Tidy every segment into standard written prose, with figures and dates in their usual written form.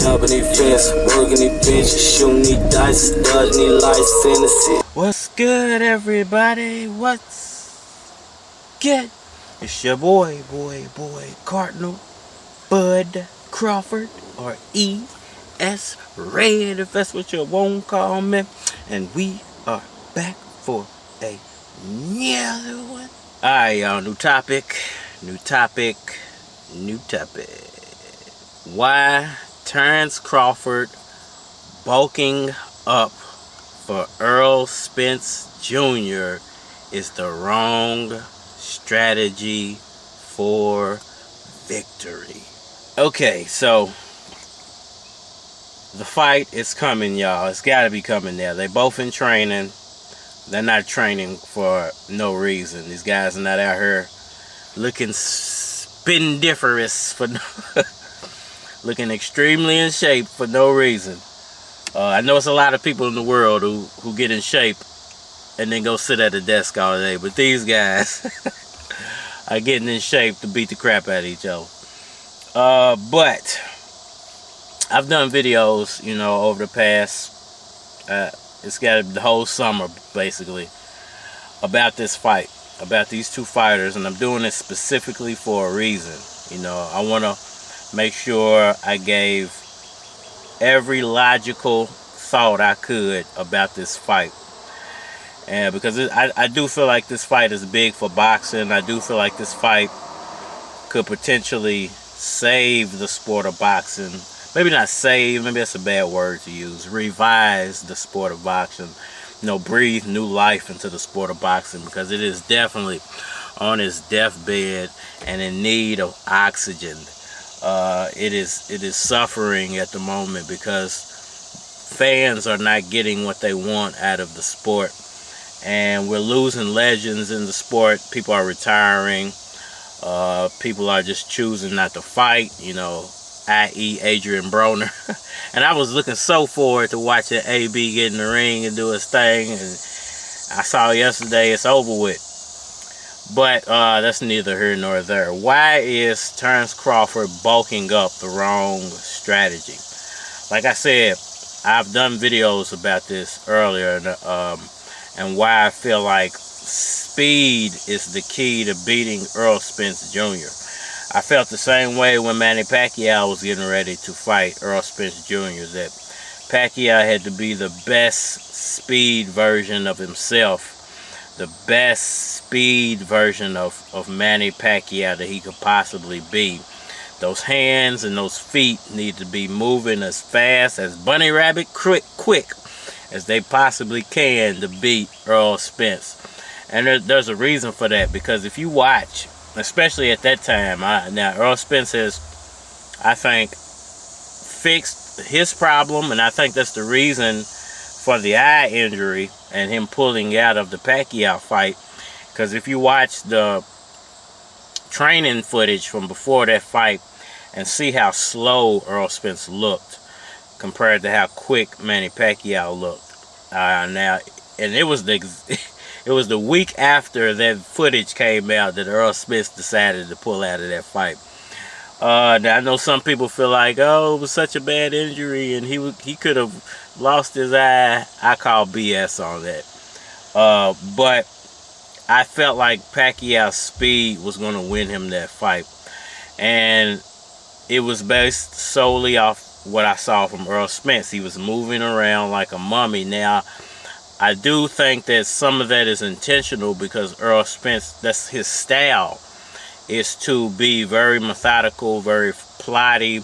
jumping these fence, working these benches, shooting these dice, dodging these lights, fantasy. What's good, everybody? What's good? It's your boy, Cardinal Bud Crawford, or E.S. Red, if that's what you won't call me. And we are back for another one. Alright, y'all, new topic. Why Terence Crawford bulking up for Errol Spence Jr. is the wrong strategy for victory. Okay, so the fight is coming, y'all. It's got to be coming now. They both in training. They're not training for no reason. These guys are not out here looking spindiferous for no looking extremely in shape for no reason. I know it's a lot of people in the world who get in shape and then go sit at a desk all day, but these guys are getting in shape to beat the crap out of each other. But I've done videos, you know, over the past, it's got the whole summer basically, about this fight, about these two fighters, and I'm doing it specifically for a reason. You know, I want to make sure I gave every logical thought I could about this fight. And because I do feel like this fight is big for boxing. I do feel like this fight could potentially save the sport of boxing. Maybe not save, maybe that's a bad word to use. Revise the sport of boxing. You know, breathe new life into the sport of boxing, because it is definitely on its deathbed and in need of oxygen. It is suffering at the moment because fans are not getting what they want out of the sport, and we're losing legends in the sport. People are retiring. People are just choosing not to fight, you know, i.e. Adrian Broner. And I was looking so forward to watching AB get in the ring and do his thing, and I saw yesterday it's over with. But that's neither here nor there. Why is Terence Crawford bulking up the wrong strategy? Like I said, I've done videos about this earlier, and why I feel like speed is the key to beating Errol Spence Jr. I felt the same way when Manny Pacquiao was getting ready to fight Errol Spence Jr. That Pacquiao had to be the best speed version of himself, the best speed version of Manny Pacquiao that he could possibly be. Those hands and those feet need to be moving as fast, as bunny rabbit quick as they possibly can to beat Errol Spence. And there's a reason for that, because if you watch, especially at that time, now Errol Spence has, I think, fixed his problem, and I think that's the reason for the eye injury and him pulling out of the Pacquiao fight. Because if you watch the training footage from before that fight and see how slow Errol Spence looked compared to how quick Manny Pacquiao looked, now, and it was the week after that footage came out that Errol Spence decided to pull out of that fight. Now I know some people feel like, oh, it was such a bad injury and he could have lost his eye. I call BS on that. But I felt like Pacquiao's speed was going to win him that fight, and it was based solely off what I saw from Errol Spence. He was moving around like a mummy. Now, I do think that some of that is intentional, because Errol Spence, that's his style, is to be very methodical, very plotty,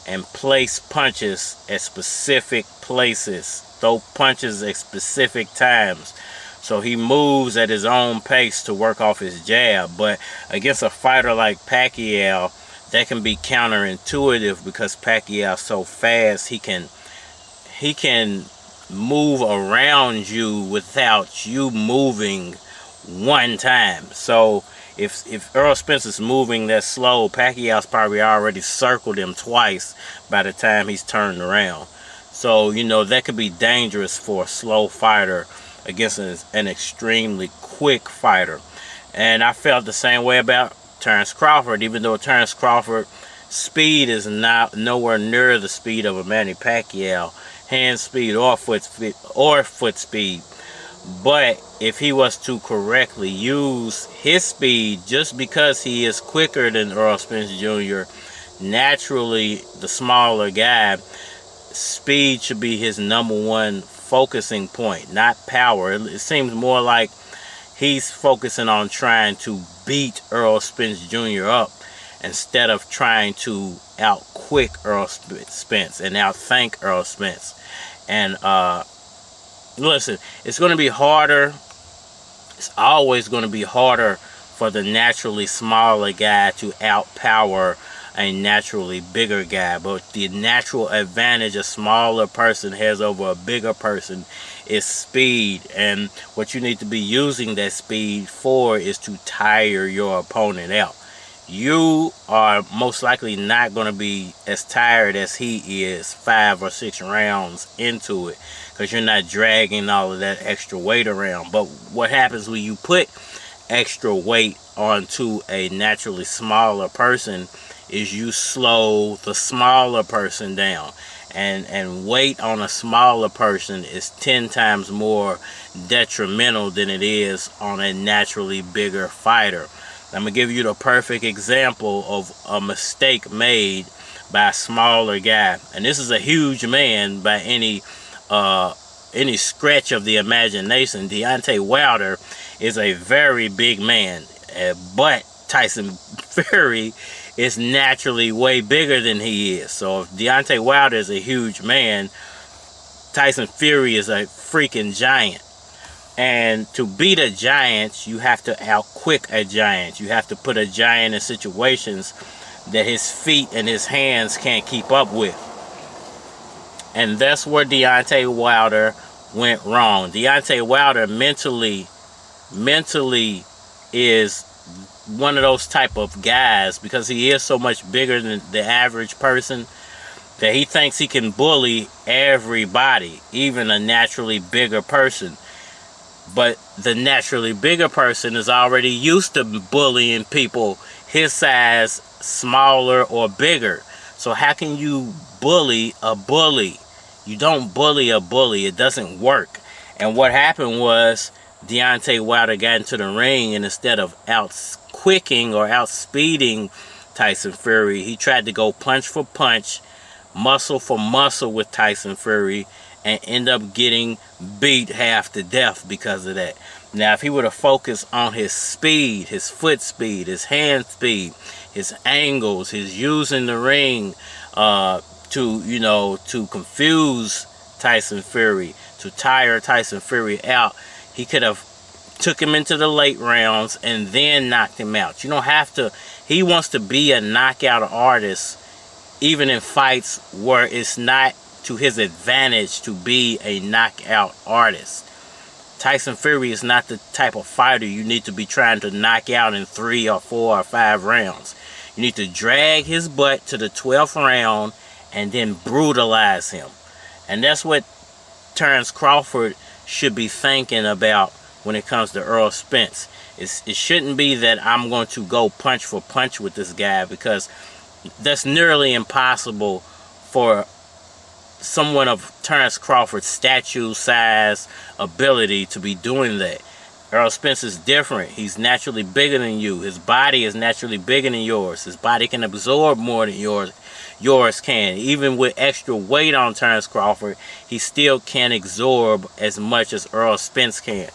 and place punches at specific places, throw punches at specific times. So he moves at his own pace to work off his jab. But against a fighter like Pacquiao, that can be counterintuitive, because Pacquiao's so fast, he can move around you without you moving one time. So if Errol Spence is moving that slow, Pacquiao's probably already circled him twice by the time he's turned around. So, you know, that could be dangerous for a slow fighter against an extremely quick fighter. And I felt the same way about Terence Crawford, even though Terence Crawford speed is not nowhere near the speed of a Manny Pacquiao, hand speed or foot speed. But if he was to correctly use his speed, just because he is quicker than Errol Spence Jr., naturally the smaller guy, speed should be his #1 focusing point, not power. It seems more like he's focusing on trying to beat Errol Spence Jr. up instead of trying to out-quick Errol Spence and out-think Errol Spence. And listen, it's going to be harder. It's always going to be harder for the naturally smaller guy to outpower a naturally bigger guy. But the natural advantage a smaller person has over a bigger person is speed. And what you need to be using that speed for is to tire your opponent out. You are most likely not going to be as tired as he is 5 or 6 rounds into it, because you're not dragging all of that extra weight around. But what happens when you put extra weight onto a naturally smaller person is you slow the smaller person down. And weight on a smaller person is 10 times more detrimental than it is on a naturally bigger fighter. I'm going to give you the perfect example of a mistake made by a smaller guy. And this is a huge man by any stretch of the imagination. Deontay Wilder is a very big man. But Tyson Fury is naturally way bigger than he is. So if Deontay Wilder is a huge man, Tyson Fury is a freaking giant. And to beat a giant, you have to out-quick a giant. You have to put a giant in situations that his feet and his hands can't keep up with. And that's where Deontay Wilder went wrong. Deontay Wilder mentally is one of those type of guys, because he is so much bigger than the average person, that he thinks he can bully everybody, even a naturally bigger person. But the naturally bigger person is already used to bullying people his size, smaller or bigger. So how can you bully a bully? You don't bully a bully. It doesn't work. And what happened was Deontay Wilder got into the ring, and instead of out-quicking or out-speeding Tyson Fury, he tried to go punch for punch, muscle for muscle with Tyson Fury, and end up getting beat half to death because of that. Now, if he would have focused on his speed, his foot speed, his hand speed, his angles, his using the ring to confuse Tyson Fury, to tire Tyson Fury out, he could have took him into the late rounds and then knocked him out. You don't have to. He wants to be a knockout artist, even in fights where it's not to his advantage to be a knockout artist. Tyson Fury is not the type of fighter you need to be trying to knock out in 3 or 4 or 5 rounds. You need to drag his butt to the 12th round and then brutalize him. And that's what Terence Crawford should be thinking about when it comes to Errol Spence. It shouldn't be that I'm going to go punch for punch with this guy, because that's nearly impossible for someone of Terence Crawford's stature, size, ability to be doing that. Errol Spence is different. He's naturally bigger than you. His body is naturally bigger than yours. His body can absorb more than yours can. Even with extra weight on Terence Crawford, he still can't absorb as much as Errol Spence can.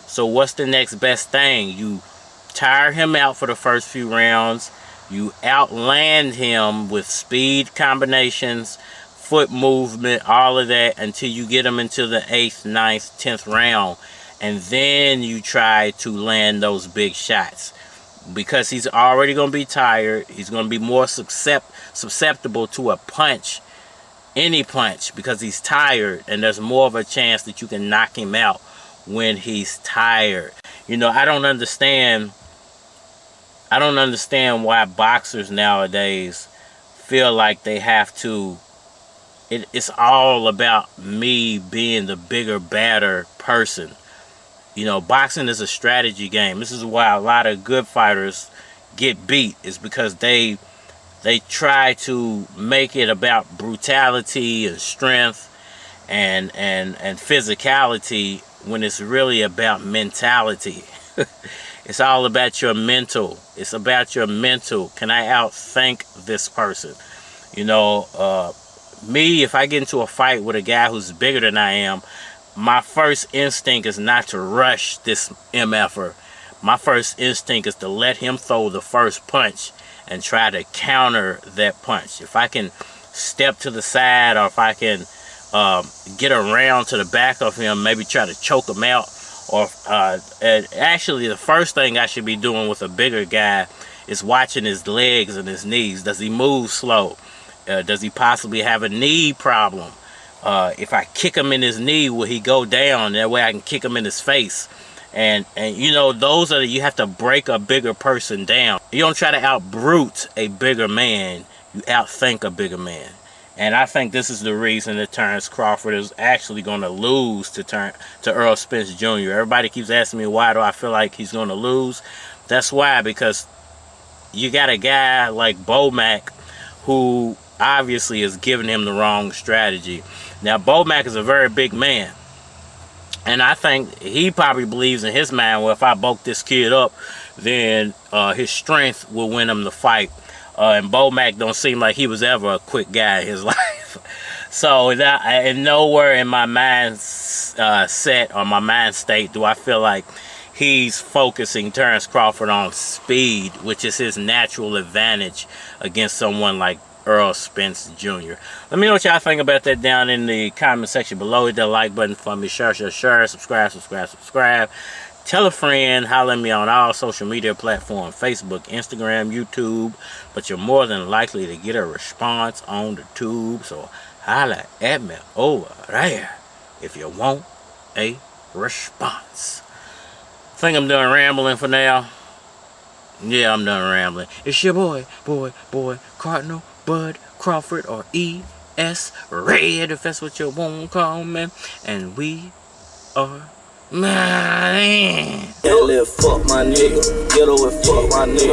So what's the next best thing? You tire him out for the first few rounds. You outland him with speed combinations, foot movement, all of that, until you get him into the 8th, 9th, 10th round. And then you try to land those big shots. Because he's already going to be tired. He's going to be more susceptible to a punch, any punch, because he's tired. And there's more of a chance that you can knock him out when he's tired. You know, I don't understand why boxers nowadays feel like they have to. It's all about me being the bigger, badder person. You know, boxing is a strategy game. This is why a lot of good fighters get beat. Is because they they try to make it about brutality and strength and physicality when it's really about mentality. It's all about your mental. It's about your mental. Can I outthink this person? You know, me, if I get into a fight with a guy who's bigger than I am, my first instinct is not to rush this MFer. My first instinct is to let him throw the first punch and try to counter that punch. If I can step to the side, or if I can get around to the back of him, maybe try to choke him out, or actually the first thing I should be doing with a bigger guy is watching his legs and his knees. Does he move slow? Does he possibly have a knee problem? If I kick him in his knee, will he go down? That way I can kick him in his face. And you know, those are you have to break a bigger person down. You don't try to out-brute a bigger man. You outthink a bigger man. And I think this is the reason that Terence Crawford is actually going to lose to Errol Spence Jr. Everybody keeps asking me, why do I feel like he's going to lose? That's why, because you got a guy like Bomac who obviously is giving him the wrong strategy. Now, Bomac is a very big man. And I think he probably believes in his mind, well, if I bulk this kid up, then his strength will win him the fight. And Bomac don't seem like he was ever a quick guy in his life. So and nowhere in my mind set or my mind state do I feel like he's focusing Terence Crawford on speed, which is his natural advantage against someone like Errol Spence Jr. Let me know what y'all think about that down in the comment section below. Hit that like button for me. Share, subscribe. Tell a friend. Holler at me on all social media platforms, Facebook, Instagram, YouTube. But you're more than likely to get a response on the tube. So holler at me over there if you want a response. I think I'm done rambling for now. Yeah, I'm done rambling. It's your boy, Cardinal Bud Crawford, or E.S. Red, if that's what you want to call me. And we are man. Fuck my nigga. Get over, fuck my nigga.